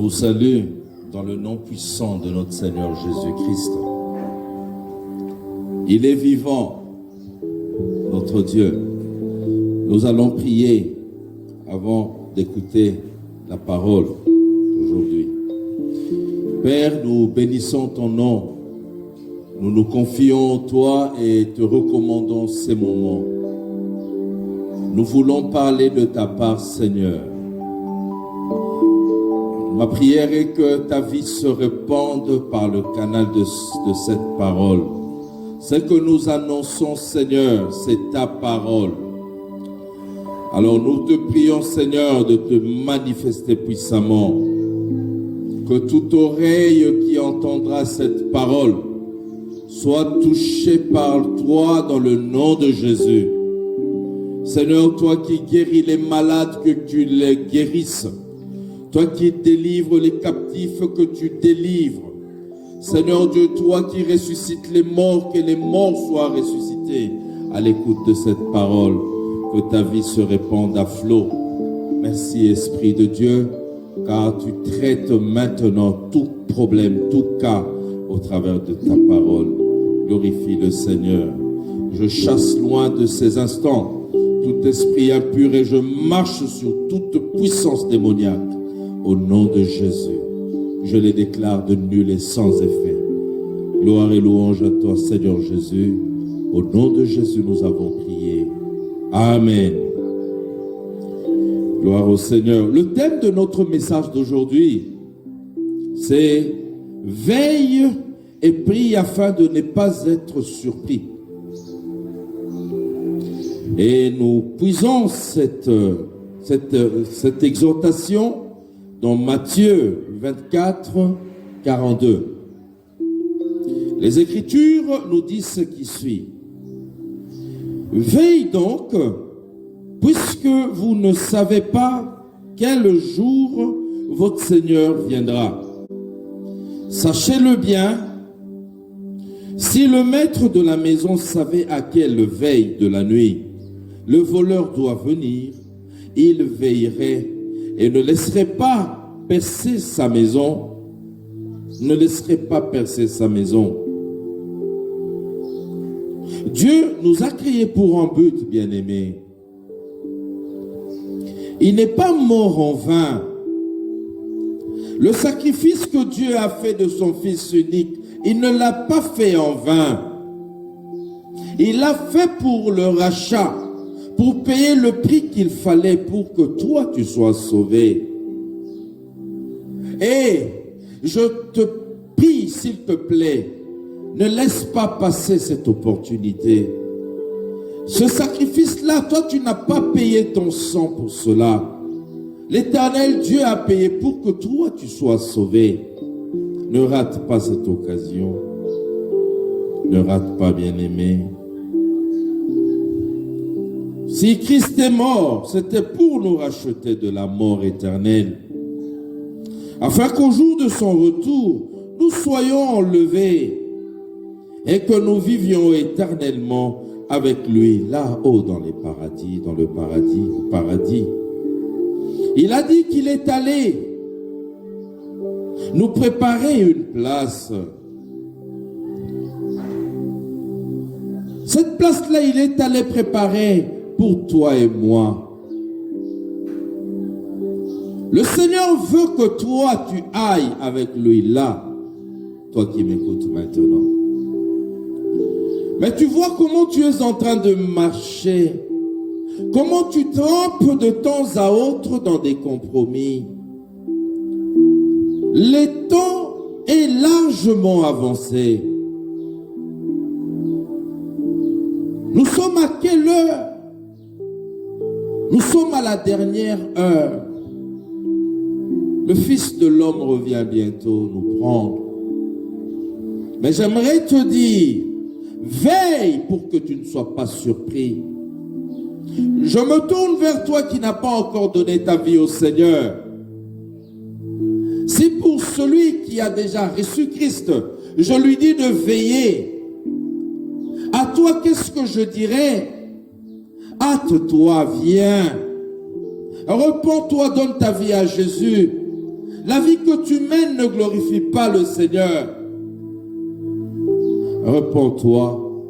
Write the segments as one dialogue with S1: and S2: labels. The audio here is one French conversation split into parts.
S1: vous salue dans le nom puissant de notre Seigneur Jésus-Christ. Il est vivant, notre Dieu. Nous allons prier avant d'écouter la parole d'aujourd'hui. Père, nous bénissons ton nom. Nous nous confions en toi et te recommandons ces moments. Nous voulons parler de ta part, Seigneur. Ma prière est que ta vie se répande par le canal de cette parole. Ce que nous annonçons, Seigneur, c'est ta parole. Alors nous te prions, Seigneur, de te manifester puissamment. Que toute oreille qui entendra cette parole soit touchée par toi dans le nom de Jésus. Seigneur, toi qui guéris les malades, que tu les guérisses. Toi qui délivres les captifs, que tu délivres. Seigneur Dieu, toi qui ressuscites les morts, que les morts soient ressuscités à l'écoute de cette parole. Que ta vie se répande à flot. Merci Esprit de Dieu, car tu traites maintenant tout problème, tout cas au travers de ta parole. Glorifie le Seigneur. Je chasse loin de ces instants tout esprit impur et je marche sur toute puissance démoniaque. Au nom de Jésus, je les déclare de nuls et sans effet. Gloire et louange à toi, Seigneur Jésus. Au nom de Jésus, nous avons prié. Amen. Gloire au Seigneur. Le thème de notre message d'aujourd'hui, c'est « Veille et prie afin de ne pas être surpris ». Et nous puisons cette exhortation dans Matthieu 24, 42. Les Écritures nous disent ce qui suit. Veille donc, puisque vous ne savez pas quel jour votre Seigneur viendra. Sachez-le bien, si le maître de la maison savait à quelle veille de la nuit le voleur doit venir, il veillerait et ne laisserait pas percer sa maison. Dieu nous a créés pour un but, bien-aimés. Il n'est pas mort en vain. Le sacrifice que Dieu a fait de son Fils unique, il ne l'a pas fait en vain. Il l'a fait pour le rachat, pour payer le prix qu'il fallait pour que toi tu sois sauvé. Et je te prie, s'il te plaît, ne laisse pas passer cette opportunité. Ce sacrifice-là, toi tu n'as pas payé ton sang pour cela. L'Éternel Dieu a payé pour que toi tu sois sauvé. Ne rate pas cette occasion. Ne rate pas, bien-aimé. Si Christ est mort, c'était pour nous racheter de la mort éternelle, afin qu'au jour de son retour, nous soyons enlevés et que nous vivions éternellement avec lui là-haut dans les paradis, au paradis. Il a dit qu'il est allé nous préparer une place. Cette place-là, il est allé préparer pour toi et moi. Le Seigneur veut que toi, tu ailles avec lui là, toi qui m'écoutes maintenant. Mais tu vois comment tu es en train de marcher, comment tu trempes de temps à autre dans des compromis. Le temps est largement avancé. Nous sommes à quelle heure? Nous sommes à la dernière heure. Le Fils de l'homme revient bientôt nous prendre. Mais j'aimerais te dire, veille pour que tu ne sois pas surpris. Je me tourne vers toi qui n'as pas encore donné ta vie au Seigneur. Si pour celui qui a déjà reçu Christ, je lui dis de veiller, à toi qu'est-ce que je dirais? Hâte-toi, viens. Repends-toi, donne ta vie à Jésus. la vie que tu mènes ne glorifie pas le Seigneur. Repends-toi,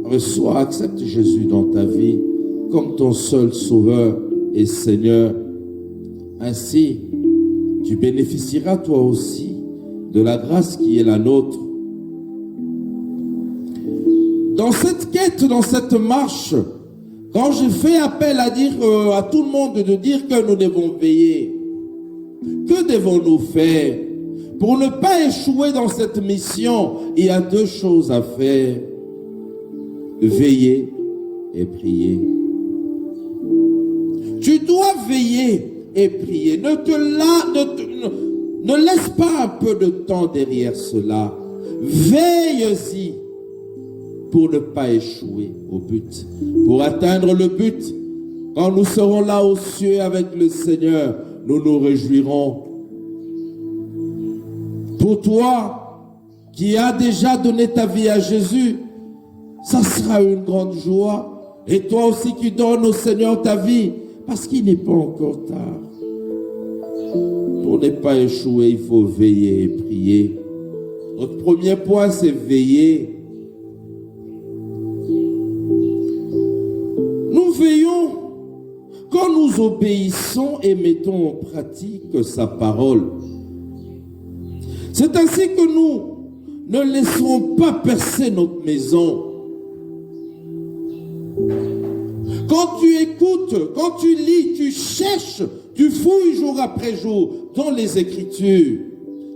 S1: reçois, accepte Jésus dans ta vie comme ton seul sauveur et Seigneur. Ainsi, tu bénéficieras toi aussi de la grâce qui est la nôtre. Dans cette quête, dans cette marche, quand je fais appel à dire à tout le monde de dire que nous devons veiller, que devons-nous faire pour ne pas échouer dans cette mission? Il y a deux choses à faire: veiller et prier. Tu dois veiller et prier. Ne laisse pas un peu de temps derrière cela. Veille-y pour ne pas échouer au but, pour atteindre le but. Quand nous serons là aux cieux avec le Seigneur, nous nous réjouirons. Pour toi qui as déjà donné ta vie à Jésus, ça sera une grande joie. Et toi aussi qui donnes au Seigneur ta vie, parce qu'il n'est pas encore tard. Pour ne pas échouer, il faut veiller et prier. Notre premier point, c'est veiller. Nous veillons quand nous obéissons et mettons en pratique sa parole. C'est ainsi que nous ne laisserons pas percer notre maison. Quand tu écoutes, quand tu lis, tu cherches, tu fouilles jour après jour dans les Écritures.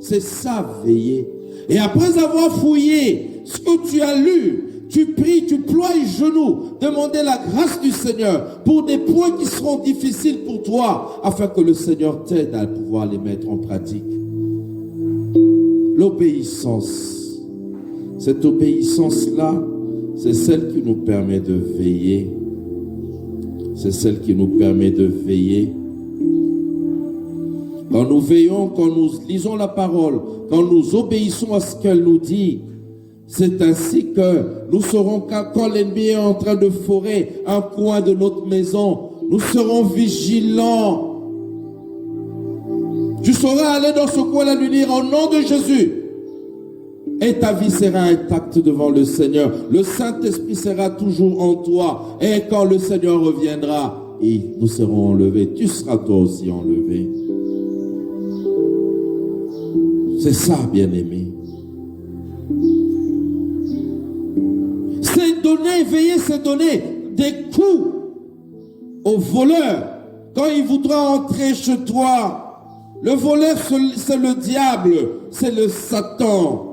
S1: C'est ça, veiller. Et après avoir fouillé ce que tu as lu, tu pries, tu ploies les genoux, demander la grâce du Seigneur pour des points qui seront difficiles pour toi, afin que le Seigneur t'aide à pouvoir les mettre en pratique. L'obéissance, cette obéissance-là, c'est celle qui nous permet de veiller. C'est celle qui nous permet de veiller. Quand nous veillons, quand nous lisons la parole, quand nous obéissons à ce qu'elle nous dit, c'est ainsi que nous saurons quand l'ennemi est en train de forer un coin de notre maison, nous serons vigilants. Tu sauras aller dans ce coin-là lui dire au nom de Jésus. Et ta vie sera intacte devant le Seigneur. Le Saint-Esprit sera toujours en toi. Et quand le Seigneur reviendra, et nous serons enlevés. Tu seras toi aussi enlevé. C'est ça, bien-aimé. C'est donner, veiller, c'est donner des coups au voleur. Quand il voudra entrer chez toi, le voleur, c'est le diable, c'est le Satan.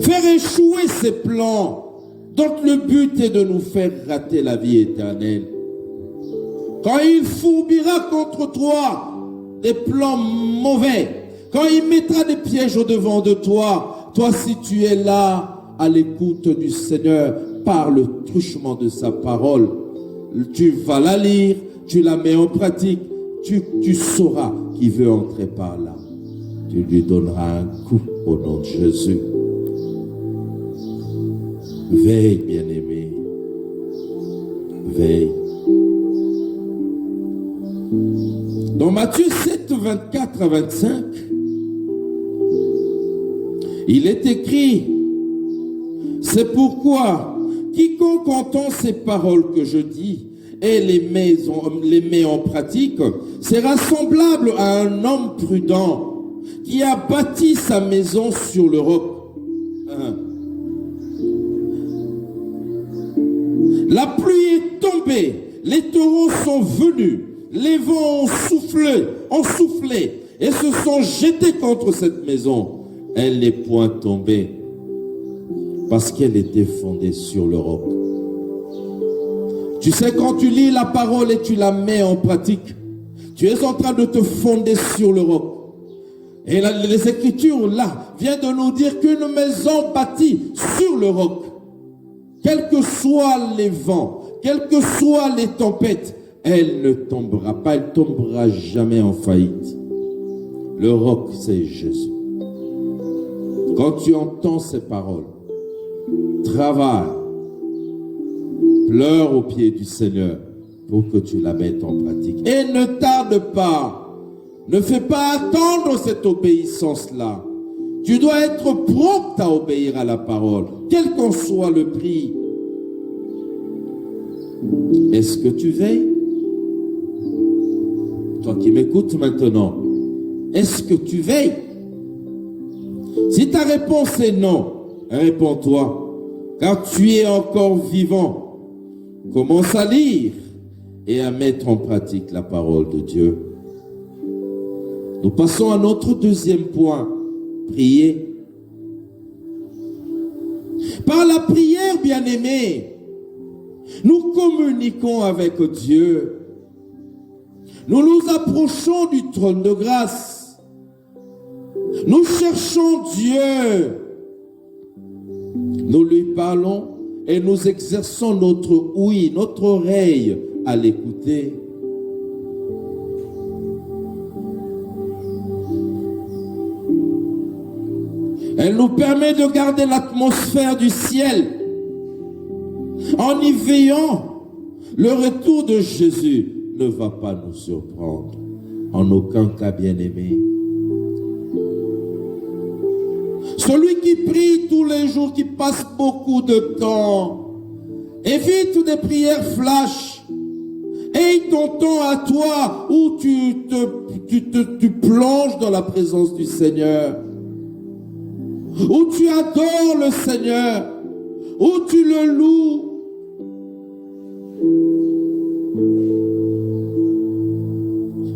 S1: Faire échouer ses plans, dont le but est de nous faire rater la vie éternelle. Quand il fourbira contre toi des plans mauvais, quand il mettra des pièges au-devant de toi, toi si tu es là à l'écoute du Seigneur par le truchement de sa parole, tu vas la lire, tu la mets en pratique, tu sauras qu'il veut entrer par là. Tu lui donneras un coup au nom de Jésus. Veille, bien-aimé. Veille. Dans Matthieu 7, 24 à 25, il est écrit: c'est pourquoi quiconque entend ces paroles que je dis et les met en pratique sera semblable à un homme prudent qui a bâti sa maison sur le roc. La pluie est tombée, les taureaux sont venus, les vents ont soufflé et se sont jetés contre cette maison. Elle n'est point tombée parce qu'elle était fondée sur le roc. Tu sais, quand tu lis la parole et tu la mets en pratique, tu es en train de te fonder sur le roc. Et les Écritures là viennent de nous dire qu'une maison bâtie sur le roc, quels que soient les vents, quelles que soient les tempêtes, elle ne tombera pas, elle ne tombera jamais en faillite. Le roc, c'est Jésus. Quand tu entends ces paroles, travaille, pleure au pied du Seigneur pour que tu la mettes en pratique. Et ne tarde pas, Ne fais pas attendre cette obéissance-là. Tu dois être prompt à obéir à la parole, quel qu'en soit le prix. Est-ce que tu veilles? Toi qui m'écoutes maintenant, est-ce que tu veilles? Si ta réponse est non, réponds-toi, car tu es encore vivant. Commence à lire et à mettre en pratique la parole de Dieu. Nous passons à notre deuxième point, prier. Par la prière, bien-aimés, nous communiquons avec Dieu. Nous nous approchons du trône de grâce. Nous cherchons Dieu. Nous lui parlons et nous exerçons notre ouïe, notre oreille à l'écouter. Elle nous permet de garder l'atmosphère du ciel. En y veillant, le retour de Jésus ne va pas nous surprendre. En aucun cas, bien-aimé. Celui qui prie tous les jours, qui passe beaucoup de temps, évite des prières flash. Aie ton temps à toi où tu plonges dans la présence du Seigneur. Où tu adores le Seigneur. Où tu le loues.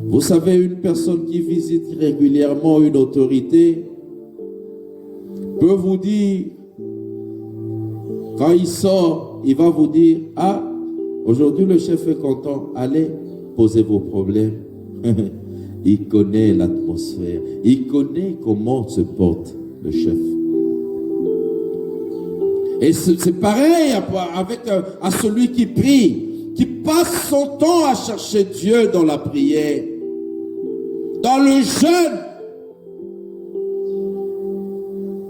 S1: Vous savez, une personne qui visite régulièrement une autorité peut vous dire, quand il sort, il va vous dire, ah, aujourd'hui le chef est content, allez, posez vos problèmes. Il connaît l'atmosphère, il connaît comment se porte le chef. Et c'est pareil avec à celui qui prie, qui passe son temps à chercher Dieu dans la prière, dans le jeûne.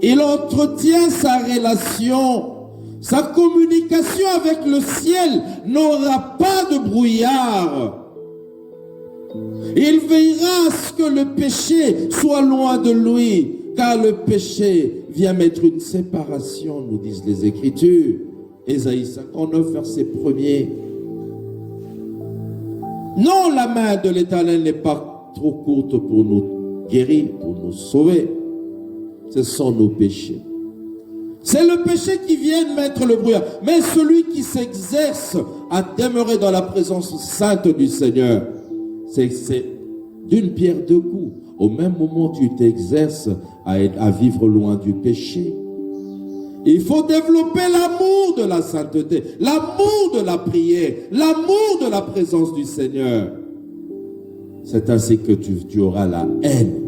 S1: Il entretient sa relation, sa communication avec le ciel n'aura pas de brouillard. Il veillera à ce que le péché soit loin de lui, car le péché vient mettre une séparation, nous disent les Écritures. Ésaïe 59, verset 1er. Non, la main de l'Éternel n'est pas trop courte pour nous guérir, pour nous sauver. Ce sont nos péchés. C'est le péché qui vient mettre le brouillard. Mais celui qui s'exerce à demeurer dans la présence sainte du Seigneur, c'est d'une pierre deux coups. Au même moment, tu t'exerces à vivre loin du péché. Il faut développer l'amour de la sainteté, l'amour de la prière, l'amour de la présence du Seigneur. C'est ainsi que tu auras la haine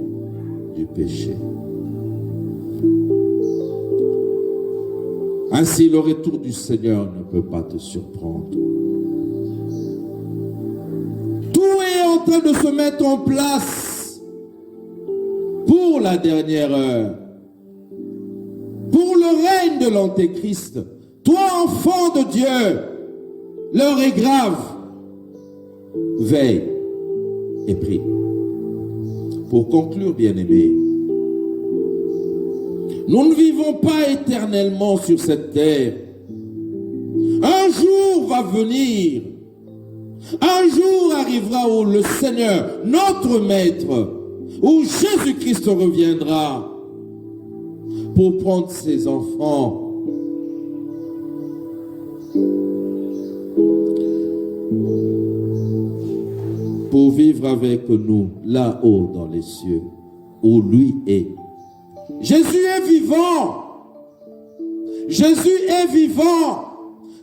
S1: du péché. Ainsi, le retour du Seigneur ne peut pas te surprendre. Tout est en train de se mettre en place pour la dernière heure, pour le règne de l'Antéchrist. Toi, enfant de Dieu, l'heure est grave. Veille et prie. Pour conclure, bien-aimés, nous ne vivons pas éternellement sur cette terre. Un jour va venir. Un jour arrivera où le Seigneur, notre Maître, où Jésus-Christ reviendra pour prendre ses enfants. Pour vivre avec nous là-haut dans les cieux, où lui est. Jésus est vivant. Jésus est vivant.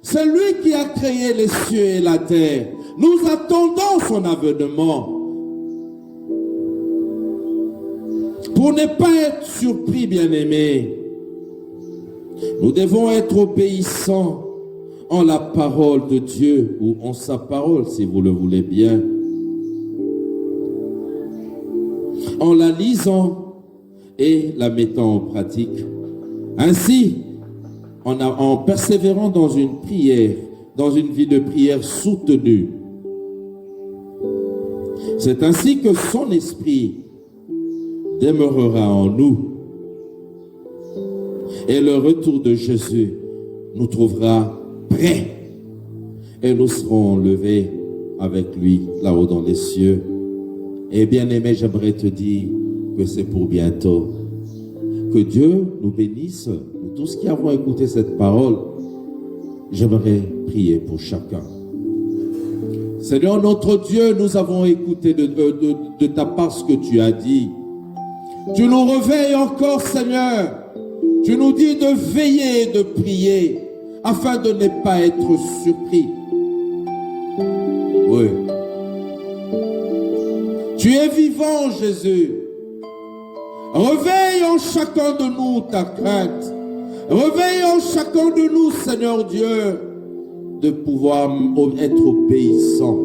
S1: C'est lui qui a créé les cieux et la terre. Nous attendons son avènement. Pour ne pas être surpris, bien-aimés, nous devons être obéissants en la parole de Dieu, ou en sa parole, si vous le voulez bien. En la lisant et la mettant en pratique. Ainsi, en persévérant dans une prière, dans une vie de prière soutenue, C'est ainsi que son esprit demeurera en nous. Et le retour de Jésus nous trouvera prêts. Et nous serons levés avec lui là-haut dans les cieux. Et bien-aimé, j'aimerais te dire que c'est pour bientôt. Que Dieu nous bénisse, nous tous qui avons écouté cette parole. J'aimerais prier pour chacun. Seigneur notre Dieu, nous avons écouté de ta part ce que tu as dit. Tu nous réveilles encore, Seigneur. Tu nous dis de veiller et de prier afin de ne pas être surpris. Oui. Tu es vivant, Jésus. Réveille en chacun de nous ta crainte. Réveille en chacun de nous, Seigneur Dieu, de pouvoir être obéissant.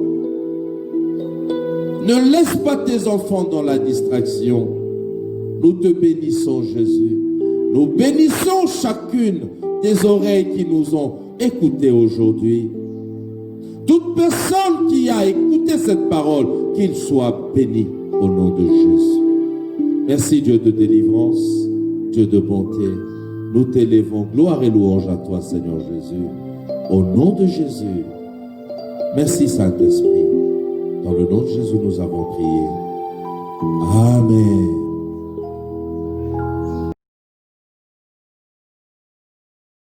S1: Ne laisse pas tes enfants dans la distraction. Nous te bénissons, Jésus. Nous bénissons chacune des oreilles qui nous ont écoutés aujourd'hui. Toute personne qui a écouté cette parole, qu'il soit béni au nom de Jésus. Merci Dieu de délivrance, Dieu de bonté. Nous t'élevons, gloire et louange à toi, Seigneur Jésus. Au nom de Jésus. Merci Saint-Esprit. Dans le nom de Jésus, nous avons prié. Amen.